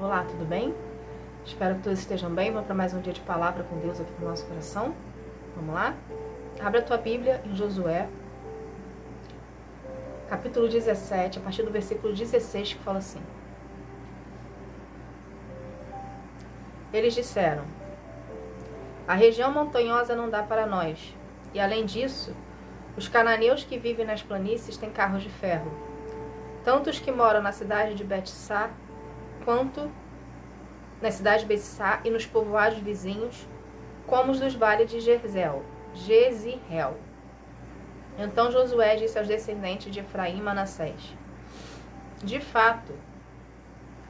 Olá, tudo bem? Espero que todos estejam bem. Vamos para mais um dia de palavra com Deus aqui no nosso coração. Vamos lá? Abre a tua Bíblia em Josué, capítulo 17, a partir do versículo 16, que fala assim: Eles disseram: a região montanhosa não dá para nós, e além disso, os cananeus que vivem nas planícies têm carros de ferro, tanto os que moram na cidade de Bet-Sá, quanto na cidade de Bet-Sá e nos povoados vizinhos, como os dos vales de Jezreel. Então Josué disse aos descendentes de Efraim e Manassés: de fato,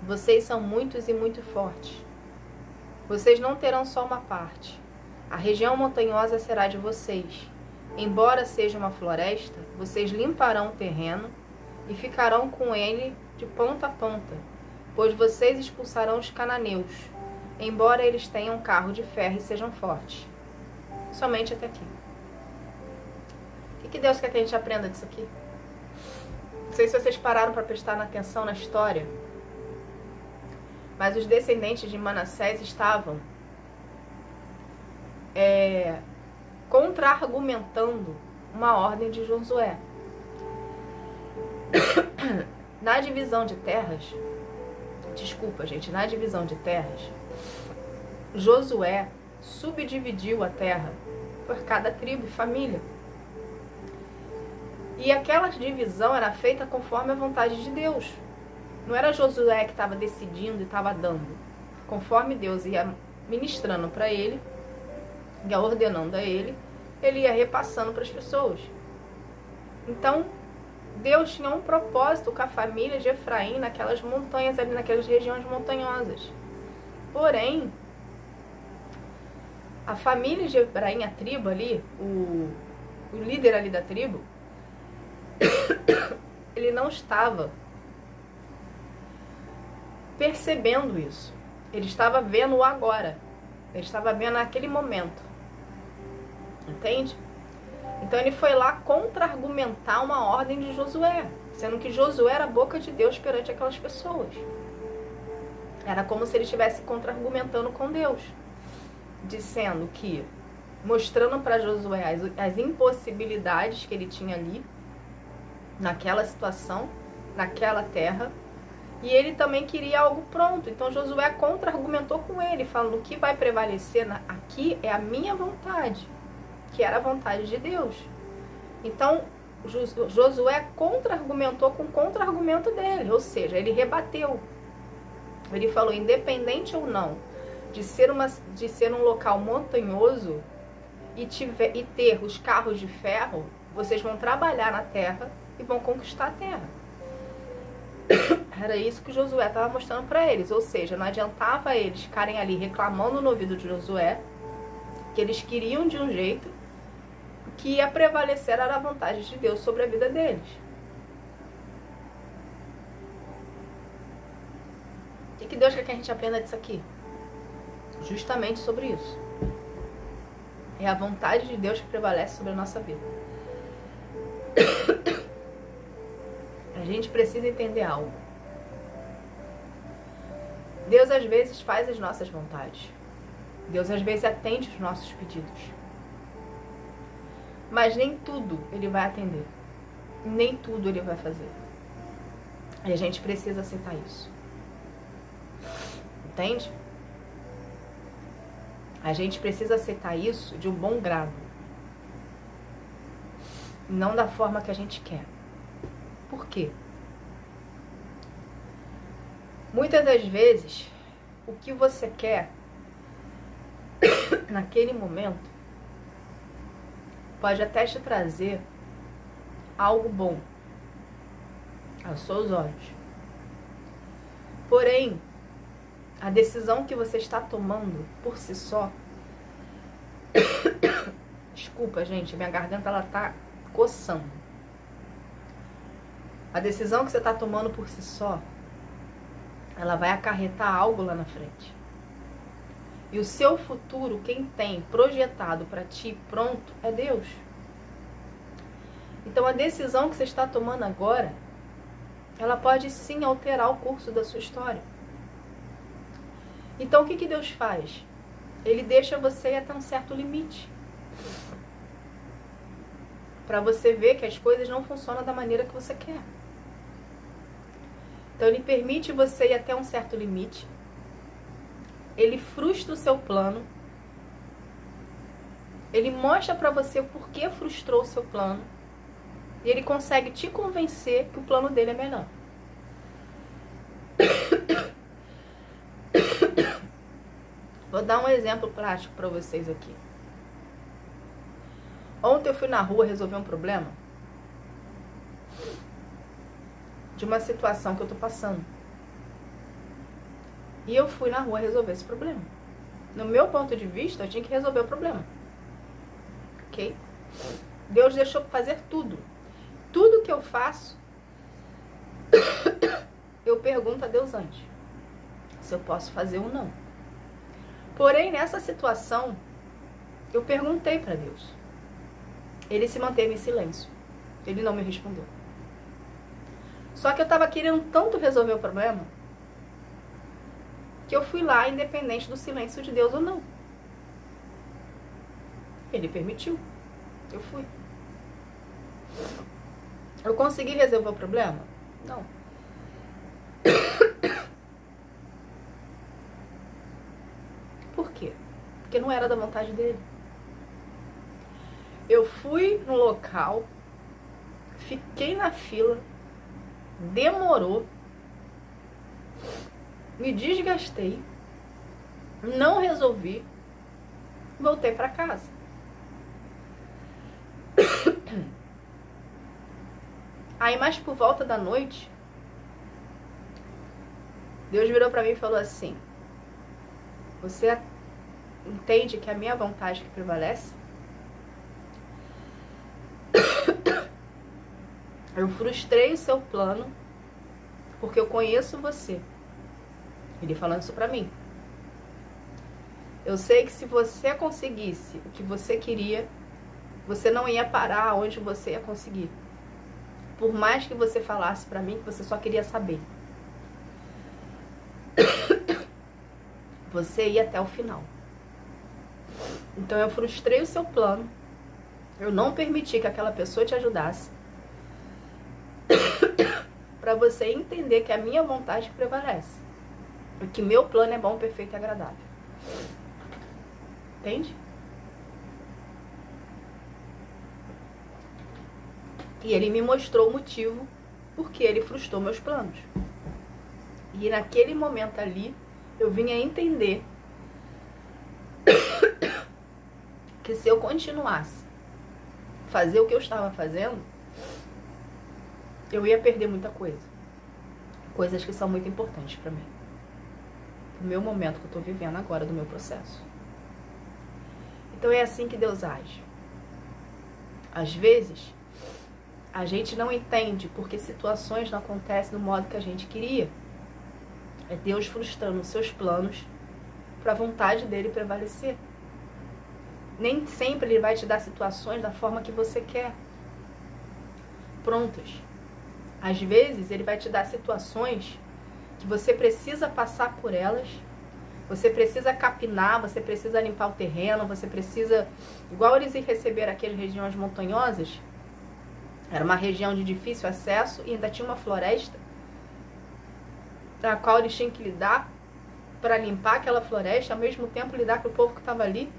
vocês são muitos e muito fortes. Vocês não terão só uma parte. A região montanhosa será de vocês. Embora seja uma floresta, vocês limparão o terreno e ficarão com ele de ponta a ponta, pois vocês expulsarão os cananeus, embora eles tenham carro de ferro e sejam fortes. Somente até aqui. O que Deus quer que a gente aprenda disso aqui? Não sei se vocês pararam para prestar atenção na história, mas os descendentes de Manassés estavam contra-argumentando uma ordem de Josué. Na divisão de terras, Josué subdividiu a terra por cada tribo e família. E aquela divisão era feita conforme a vontade de Deus. Não era Josué que estava decidindo e estava dando. Conforme Deus ia ministrando para ele, ia ordenando a ele, ele ia repassando para as pessoas. Então, Deus tinha um propósito com a família de Efraim naquelas montanhas ali, naquelas regiões montanhosas. Porém, a família de Efraim, a tribo ali, o líder ali da tribo, ele não estava percebendo isso. Ele estava vendo o agora. Ele estava vendo naquele momento. Entende? Então ele foi lá contra-argumentar uma ordem de Josué, sendo que Josué era a boca de Deus perante aquelas pessoas. Era como se ele estivesse contra-argumentando com Deus, dizendo que, mostrando para Josué as impossibilidades que ele tinha ali, naquela situação, naquela terra, e ele também queria algo pronto. Então Josué contra-argumentou com ele, falando: o que vai prevalecer aqui é a minha vontade, que era a vontade de Deus. Então Josué contra-argumentou com o contra-argumento dele, ou seja, ele rebateu. Ele falou: independente ou não de ser um local montanhoso e ter os carros de ferro, vocês vão trabalhar na terra e vão conquistar a terra. Era isso que Josué estava mostrando para eles. Ou seja, não adiantava eles ficarem ali reclamando no ouvido de Josué, que eles queriam de um jeito, que ia prevalecer era a vontade de Deus sobre a vida deles. O que Deus quer que a gente aprenda disso aqui? Justamente sobre isso. É a vontade de Deus que prevalece sobre a nossa vida. A gente precisa entender algo. Deus às vezes faz as nossas vontades. Deus às vezes atende os nossos pedidos. Mas nem tudo Ele vai atender. Nem tudo Ele vai fazer. E a gente precisa aceitar isso. Entende? A gente precisa aceitar isso de um bom grado. Não da forma que a gente quer. Por quê? Muitas das vezes, o que você quer naquele momento pode até te trazer algo bom aos seus olhos. Porém, a decisão que você está tomando por si só... Desculpa, gente, minha garganta ela tá coçando. A decisão que você está tomando por si só, ela vai acarretar algo lá na frente. E o seu futuro, quem tem projetado para ti pronto, é Deus. Então a decisão que você está tomando agora, ela pode sim alterar o curso da sua história. Então o que que Deus faz? Ele deixa você até um certo limite. Para você ver que as coisas não funcionam da maneira que você quer. Então ele permite você ir até um certo limite. Ele frustra o seu plano. Ele mostra para você o porquê frustrou o seu plano. E ele consegue te convencer que o plano dele é melhor. Vou dar um exemplo prático para vocês aqui. Ontem eu fui na rua resolver um problema de uma situação que eu tô passando. E eu fui na rua resolver esse problema. No meu ponto de vista, eu tinha que resolver o problema. Ok? Deus deixou fazer tudo. Tudo que eu faço, eu pergunto a Deus antes se eu posso fazer ou não. Porém, nessa situação, eu perguntei para Deus. Ele se manteve em silêncio. Ele não me respondeu. Só que eu estava querendo tanto resolver o problema que eu fui lá, independente do silêncio de Deus ou não. Ele permitiu. Eu fui. Eu consegui resolver o problema? Não. Por quê? Porque não era da vontade dele. Eu fui no local, fiquei na fila, demorou, me desgastei, não resolvi, voltei para casa. Aí mais por volta da noite, Deus virou para mim e falou assim: você entende que é a minha vontade que prevalece? Eu frustrei o seu plano porque eu conheço você. Ele falando isso pra mim. Eu sei que se você conseguisse o que você queria, você não ia parar onde você ia conseguir. Por mais que você falasse pra mim que você só queria saber. Você ia até o final. Então eu frustrei o seu plano. Eu não permiti que aquela pessoa te ajudasse. Para você entender que a minha vontade prevalece. E que meu plano é bom, perfeito e agradável. Entende? E ele me mostrou o motivo porque ele frustrou meus planos. E naquele momento ali, eu vim a entender que se eu continuasse a fazer o que eu estava fazendo, eu ia perder muita coisa. Coisas que são muito importantes para mim. No meu momento que eu tô vivendo agora, do meu processo. Então é assim que Deus age. Às vezes, a gente não entende porque situações não acontecem do modo que a gente queria. É Deus frustrando os seus planos para a vontade dele prevalecer. Nem sempre ele vai te dar situações da forma que você quer. Prontas. Às vezes, ele vai te dar situações que você precisa passar por elas, você precisa capinar, você precisa limpar o terreno, você precisa... Igual eles receberam aquelas regiões montanhosas, era uma região de difícil acesso e ainda tinha uma floresta, na qual eles tinham que lidar para limpar aquela floresta, ao mesmo tempo lidar com o povo que estava ali.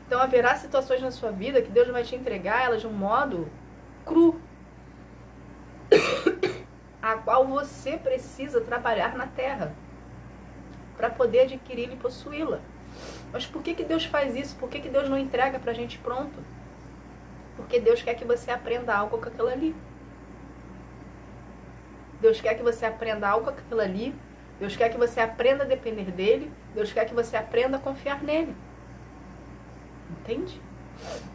Então haverá situações na sua vida que Deus vai te entregar elas de um modo cru, a qual você precisa trabalhar na terra para poder adquiri-la e possuí-la. Mas por que Deus faz isso? Por que Deus não entrega pra gente pronto? Porque Deus quer que você aprenda algo com aquilo ali. Deus quer que você aprenda algo com aquilo ali. Deus quer que você aprenda a depender dele. Deus quer que você aprenda a confiar nele. Entende?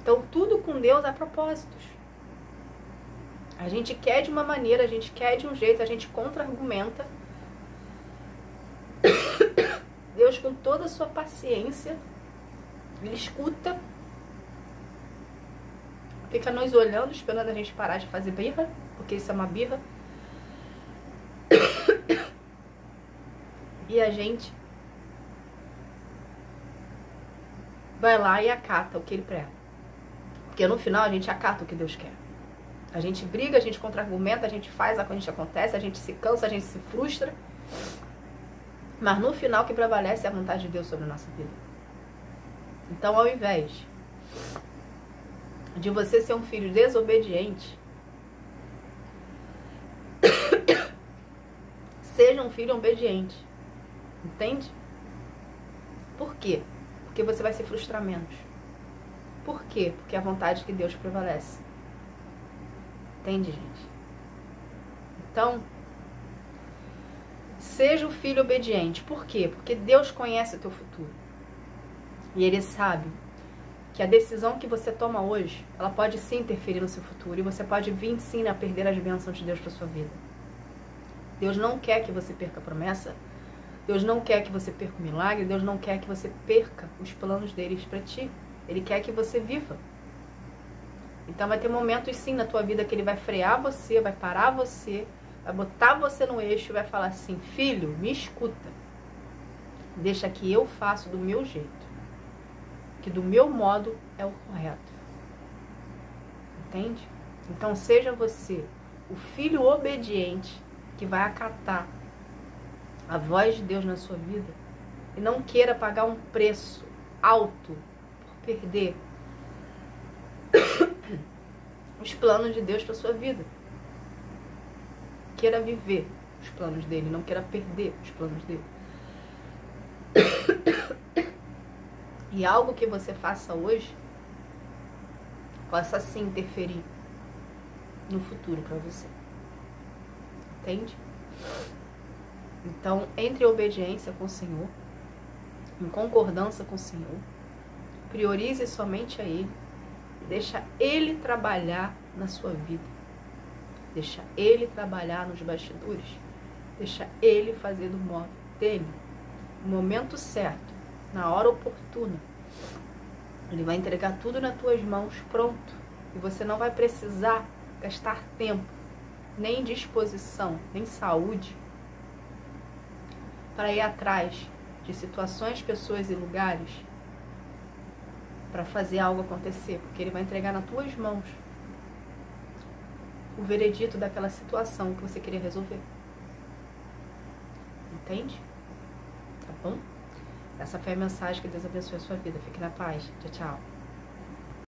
Então tudo com Deus há propósitos. A gente quer de uma maneira, a gente quer de um jeito, a gente contra-argumenta. Deus, com toda a sua paciência, ele escuta, fica nos olhando, esperando a gente parar de fazer birra, porque isso é uma birra. E a gente vai lá e acata o que ele prega. Porque no final a gente acata o que Deus quer. A gente briga, a gente contra-argumenta, a gente faz, a gente acontece, a gente se cansa, a gente se frustra. Mas no final o que prevalece é a vontade de Deus sobre a nossa vida. Então, ao invés de você ser um filho desobediente, seja um filho obediente. Entende? Por quê? Porque você vai se frustrar menos. Por quê? Porque é a vontade de Deus prevalece. Entende, gente? Então, seja o filho obediente. Por quê? Porque Deus conhece o teu futuro. E Ele sabe que a decisão que você toma hoje, ela pode sim interferir no seu futuro. E você pode vir sim a perder as bênçãos de Deus para sua vida. Deus não quer que você perca a promessa. Deus não quer que você perca o milagre. Deus não quer que você perca os planos deles para ti. Ele quer que você viva. Então vai ter momentos sim na tua vida que Ele vai frear você, vai parar você, vai botar você no eixo e vai falar assim: filho, me escuta. Deixa que eu faço do meu jeito. Que do meu modo é o correto. Entende? Então seja você o filho obediente que vai acatar a voz de Deus na sua vida e não queira pagar um preço alto por perder os planos de Deus para sua vida. Queira viver os planos dele, não queira perder os planos dele. E algo que você faça hoje possa sim interferir no futuro para você. Entende? Então, entre em obediência com o Senhor, em concordância com o Senhor, priorize somente a Ele, deixa Ele trabalhar na sua vida, deixa Ele trabalhar nos bastidores, deixa Ele fazer do modo dele, no momento certo, na hora oportuna. Ele vai entregar tudo nas tuas mãos pronto, e você não vai precisar gastar tempo, nem disposição, nem saúde para ir atrás de situações, pessoas e lugares para fazer algo acontecer, porque Ele vai entregar nas tuas mãos o veredito daquela situação que você queria resolver. Entende? Tá bom? Essa foi a mensagem. Que Deus abençoe a sua vida. Fique na paz. Tchau, tchau.